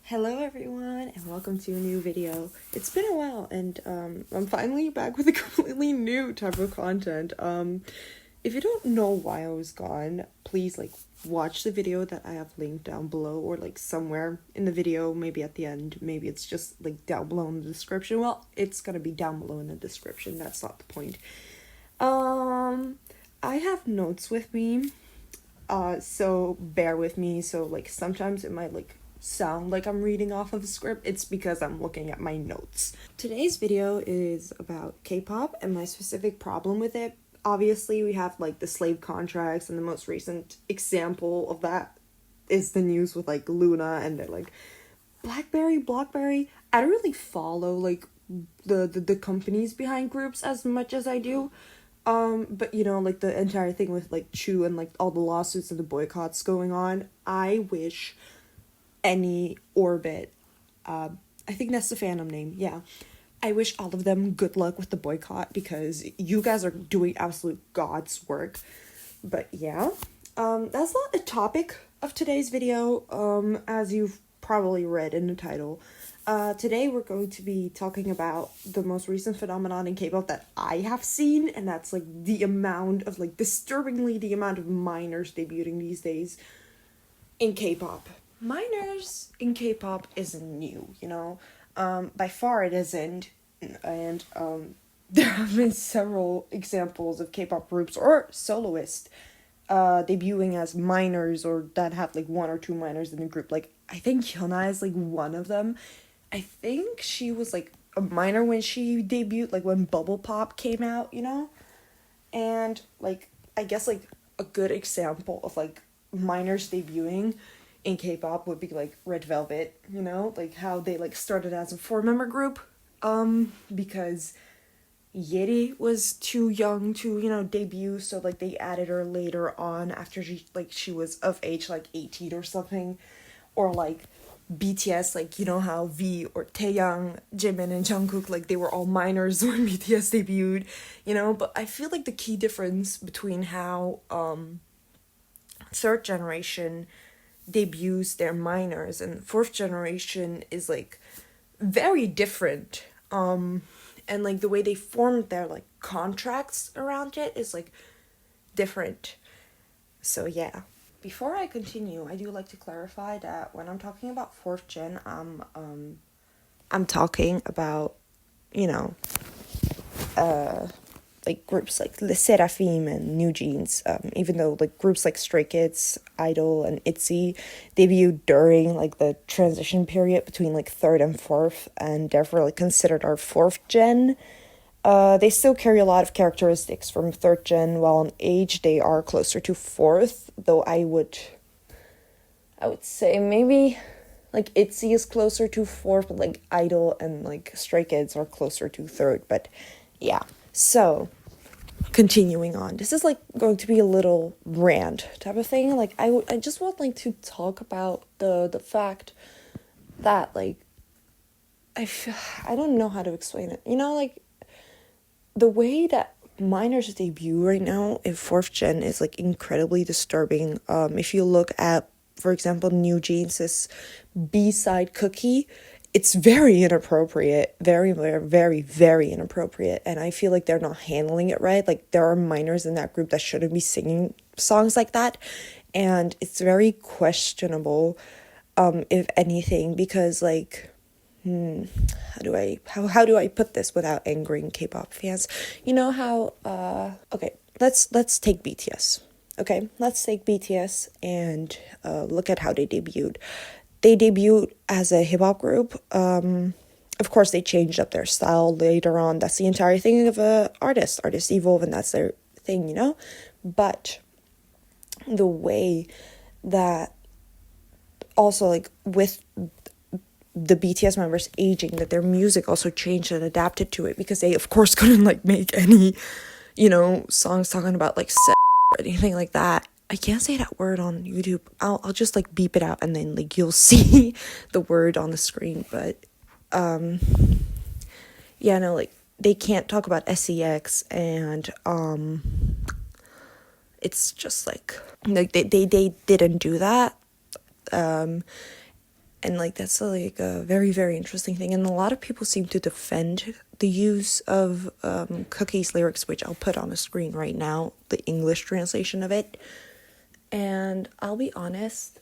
Hello everyone and welcome to a new video. It's been a while and I'm finally back with a completely new type of content. If you don't know why I was gone, please watch the video that I have linked down below or somewhere in the video, maybe at the end, maybe it's just down below in the description. Well, it's gonna be down below in the description, that's not the point. I have notes with me, so bear with me. So sometimes it might sound like I'm reading off of a script. It's because I'm looking at my notes. Today's video is about K-pop and my specific problem with it. Obviously, we have the slave contracts, and the most recent example of that is the news with Luna and their Blackberry. I don't really follow the companies behind groups as much as I do. But the entire thing with Chu and all the lawsuits and the boycotts going on, I wish any orbit, I think that's the fandom name, yeah, I wish all of them good luck with the boycott because you guys are doing absolute God's work. But yeah, that's not the topic of today's video, as you've probably read in the title. Today we're going to be talking about the most recent phenomenon in K-pop that I have seen, and that's the amount of disturbingly the amount of minors debuting these days in K-pop. Minors in K-pop isn't new, by far it isn't, and there have been several examples of K-pop groups or soloists debuting as minors, or that have one or two minors in the group. I think Hyuna is one of them. I think she was a minor when she debuted, when Bubble Pop came out, and I guess a good example of minors debuting in K-pop would be Red Velvet, how they started as a 4-member group, because Yeri was too young to debut, so they added her later on after she was of age 18 or something. Or BTS, how V or Taeyang, Jimin and Jungkook, they were all minors when BTS debuted, but I feel the key difference between how third generation debuts their minors and fourth generation is very different, and the way they formed their contracts around it is different. So yeah, before I continue, I do like to clarify that when I'm talking about fourth gen, I'm talking about groups like Le Seraphim and New Jeans, even though groups like Stray Kids, I-DLE, and I-DLE debuted during the transition period between third and fourth, and therefore considered our fourth gen. They still carry a lot of characteristics from third gen, while in age they are closer to fourth, though I would say maybe I-DLE is closer to fourth, but I-DLE and Stray Kids are closer to third. But yeah, so continuing on, this is going to be a little rant type of thing. I just want to talk about the fact that I don't know how to explain it, the way that minors debut right now in fourth gen is incredibly disturbing. If you look at, for example, New Jeans' B-side Cookie, it's very inappropriate, very, very, very, very inappropriate, and I feel they're not handling it right. There are minors in that group that shouldn't be singing songs like that, and it's very questionable, if anything, because how do I put this without angering K-pop fans? Okay, let's take BTS. Okay, let's take BTS and look at how they debuted. They debuted as a hip-hop group. Of course, they changed up their style later on. That's the entire thing of a artist. Artists evolve, and that's their thing, But the way that also, with the BTS members aging, that their music also changed and adapted to it, because they, of course, couldn't, make any, songs talking about, sex or anything like that. I can't say that word on YouTube. I'll just beep it out, and then you'll see the word on the screen. But yeah, no, they can't talk about sex, and it's just they didn't do that. And like that's like a very, very interesting thing, and a lot of people seem to defend the use of Cookie's lyrics, which I'll put on the screen right now, the English translation of it. And I'll be honest,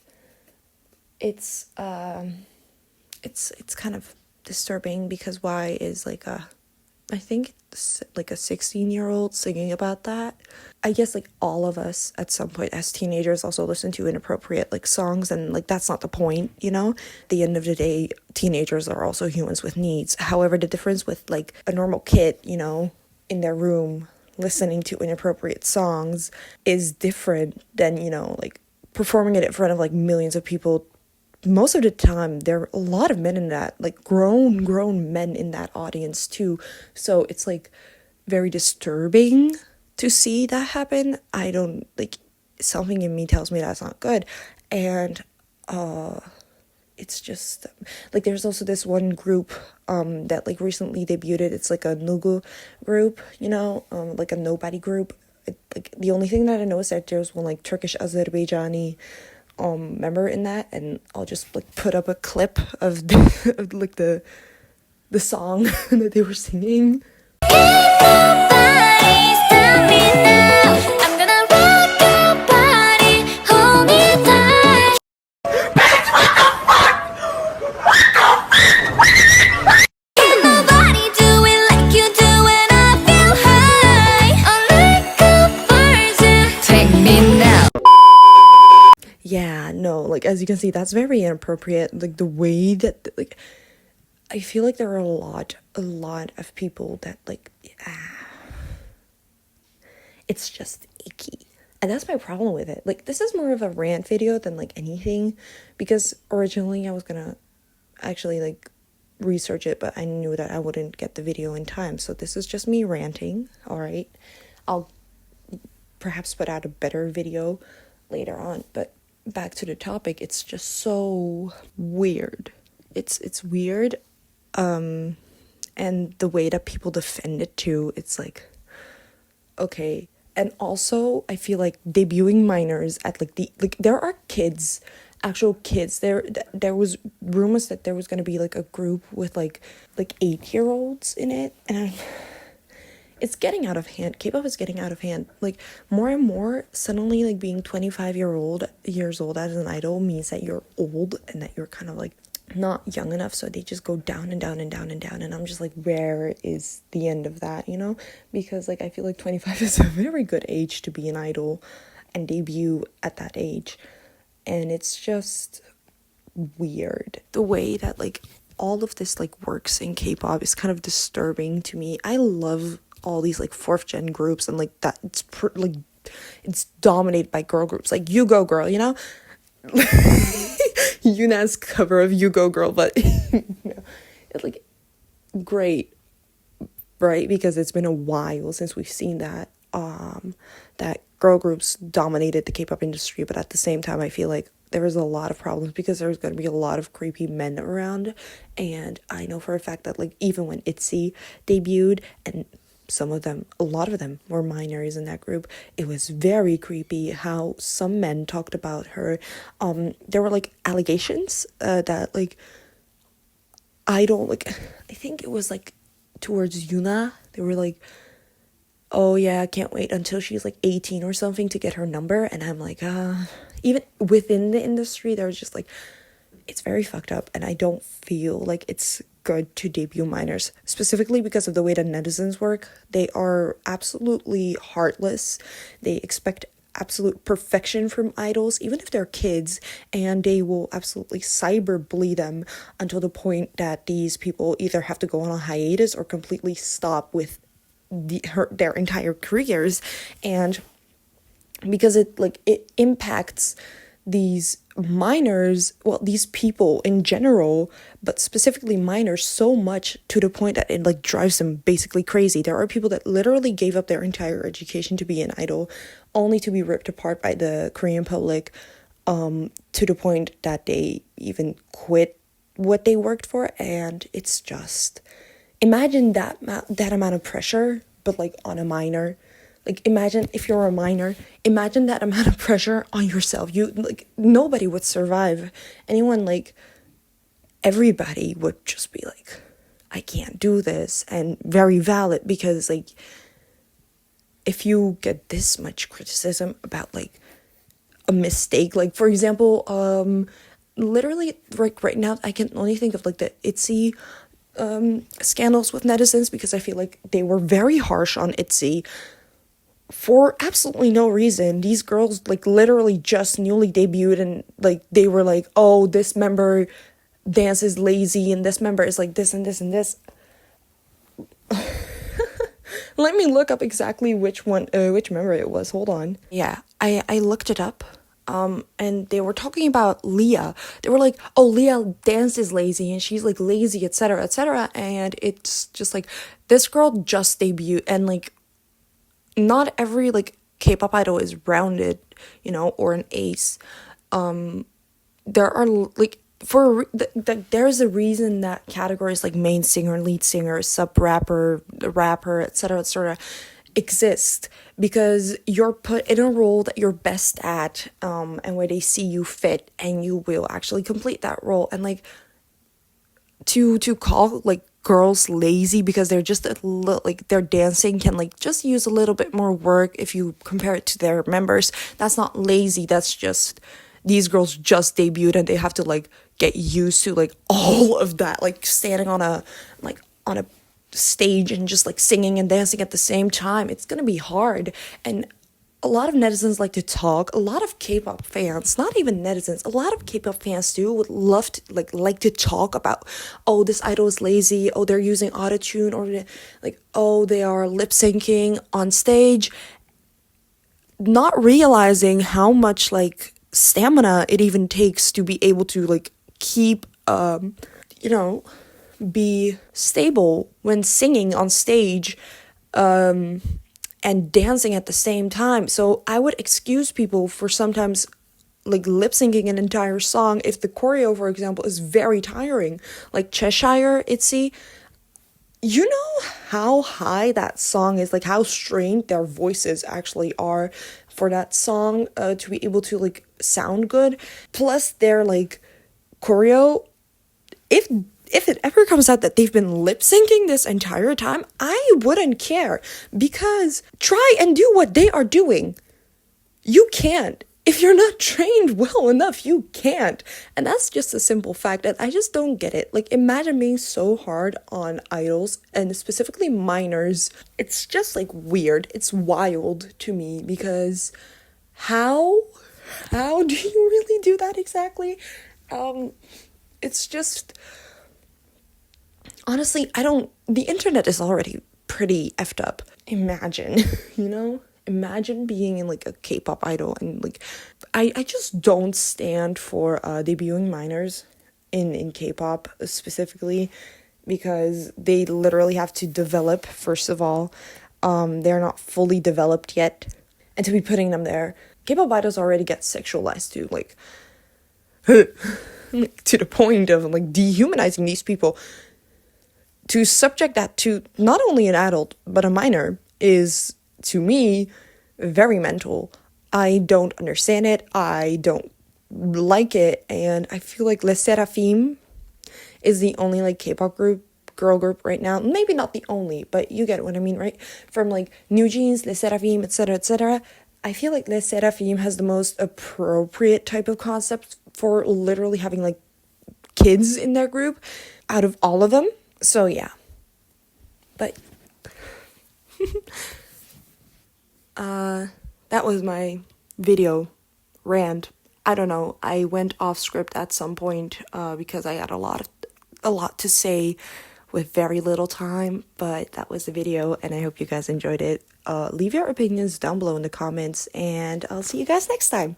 it's kind of disturbing, because why is like I think it's like a 16-year-old singing about that. I guess like all of us at some point as teenagers also listen to inappropriate like songs, and like that's not the point, you know? At the end of the day, teenagers are also humans with needs. However, the difference with like a normal kid, you know, in their room listening to inappropriate songs is different than, you know, like performing it in front of like millions of people. Most of the time there are a lot of men in that, like grown men in that audience too, so it's like very disturbing to see that happen. I don't like, something in me tells me that's not good. And it's just like there's also this one group that like recently debuted. It's like a Nugu group, you know, like a nobody group. Like the only thing that I know is that there's one like Turkish Azerbaijani member in that, and I'll just like put up a clip of of like the song that they were singing. Yeah, no, like as you can see, that's very inappropriate. Like the way that like I feel like there are a lot of people that like it's just icky. And that's my problem with it. Like this is more of a rant video than like anything, because originally I was gonna actually like research it, but I knew that I wouldn't get the video in time. So this is just me ranting, all right? I'll perhaps put out a better video later on, but back to the topic, it's just so weird. It's weird, and the way that people defend it too, it's like, okay. And also I feel like debuting minors at like there are kids, actual kids. There was rumors that there was going to be like a group with like 8-year-olds in it, and it's getting out of hand. K-pop is getting out of hand. Like more and more, suddenly like being 25 years old as an idol means that you're old, and that you're kind of like not young enough. So they just go down and down and down and down, and I'm just like, where is the end of that, you know? Because like I feel like 25 is a very good age to be an idol and debut at that age. And it's just weird the way that like all of this like works in K-pop is kind of disturbing to me. I love all these like 4th gen groups, and like that it's dominated by girl groups, like You Go Girl, you know? Yuna's cover of You Go Girl, but you know, it's like great, right? Because it's been a while since we've seen that that girl groups dominated the K-pop industry. But at the same time, I feel like there was a lot of problems because there's going to be a lot of creepy men around. And I know for a fact that like even when ITZY debuted, and a lot of them were minors in that group, it was very creepy how some men talked about her. There were like allegations that like I think it was like towards Yuna. They were like, oh yeah, I can't wait until she's like 18 or something to get her number. And I'm like, even within the industry, there's just like, it's very fucked up, and I don't feel like it's good to debut minors, specifically because of the way that netizens work. They are absolutely heartless. They expect absolute perfection from idols, even if they're kids, and they will absolutely cyberbully them until the point that these people either have to go on a hiatus or completely stop with their entire careers. And because it impacts these minors, well, these people in general, but specifically minors, so much to the point that it like drives them basically crazy. There are people that literally gave up their entire education to be an idol, only to be ripped apart by the Korean public, to the point that they even quit what they worked for. And it's just, imagine that amount of pressure, but like on a minor. Like, imagine if you're a minor, imagine that amount of pressure on yourself. You, like, nobody would survive. Anyone, like, everybody would just be like, I can't do this, and very valid, because like if you get this much criticism about like a mistake, like for example, literally right now I can only think of like the ITZY scandals with netizens, because I feel like they were very harsh on ITZY for absolutely no reason. These girls like literally just newly debuted, and like they were like, oh, this member dances lazy and this member is like this and this and this. Let me look up exactly which member it was. Hold on. Yeah, I looked it up. And they were talking about Leah. They were like, oh, Leah dances lazy and she's like lazy, etc., etc. And it's just like, this girl just debuted, and like not every like K-pop idol is rounded, you know, or an ace. There are like there's a reason that categories like main singer, lead singer, sub rapper, rapper, etc. exist, because you're put in a role that you're best at, and where they see you fit, and you will actually complete that role. And like to call like girls lazy because they're just like their dancing can like just use a little bit more work if you compare it to their members, that's not lazy. That's just, these girls just debuted and they have to like get used to like all of that, like standing on a stage and just like singing and dancing at the same time. It's gonna be hard. And a lot of netizens like to talk. A lot of K-pop fans, not even netizens, a lot of K-pop fans too would love to like to talk about, oh, this idol is lazy, oh, they're using autotune, or like, oh, they are lip syncing on stage, not realizing how much like stamina it even takes to be able to like keep be stable when singing on stage, and dancing at the same time. So I would excuse people for sometimes like lip syncing an entire song if the choreo, for example, is very tiring. Like Cheshire, ITZY, you know how high that song is, like how strained their voices actually are for that song to be able to like sound good. Plus their like choreo, if it ever comes out that they've been lip syncing this entire time, I wouldn't care, because try and do what they are doing. You can't. If you're not trained well enough, you can't. And that's just a simple fact, and I just don't get it. Like, imagine being so hard on idols, and specifically minors. It's just like weird. It's wild to me, because how do you really do that exactly? It's just, honestly, the internet is already pretty effed up. Imagine, imagine being in like a K-pop idol, and like, I just don't stand for debuting minors in K-pop specifically, because they literally have to develop, first of all. They're not fully developed yet, and to be putting them there, K-pop idols already get sexualized too, like to the point of like dehumanizing these people. To subject that to not only an adult but a minor is, to me, very mental. I don't understand it. I don't like it, and I feel like Les Seraphim is the only like K-pop girl group right now. Maybe not the only, but you get what I mean, right? From like New Jeans, Les Seraphim, etc., etc. I feel like Les Seraphim has the most appropriate type of concept for literally having like kids in their group out of all of them. So yeah, but that was my video rant. I don't know, I went off script at some point because I had a lot to say with very little time, but that was the video, and I hope you guys enjoyed it. Leave your opinions down below in the comments, and I'll see you guys next time.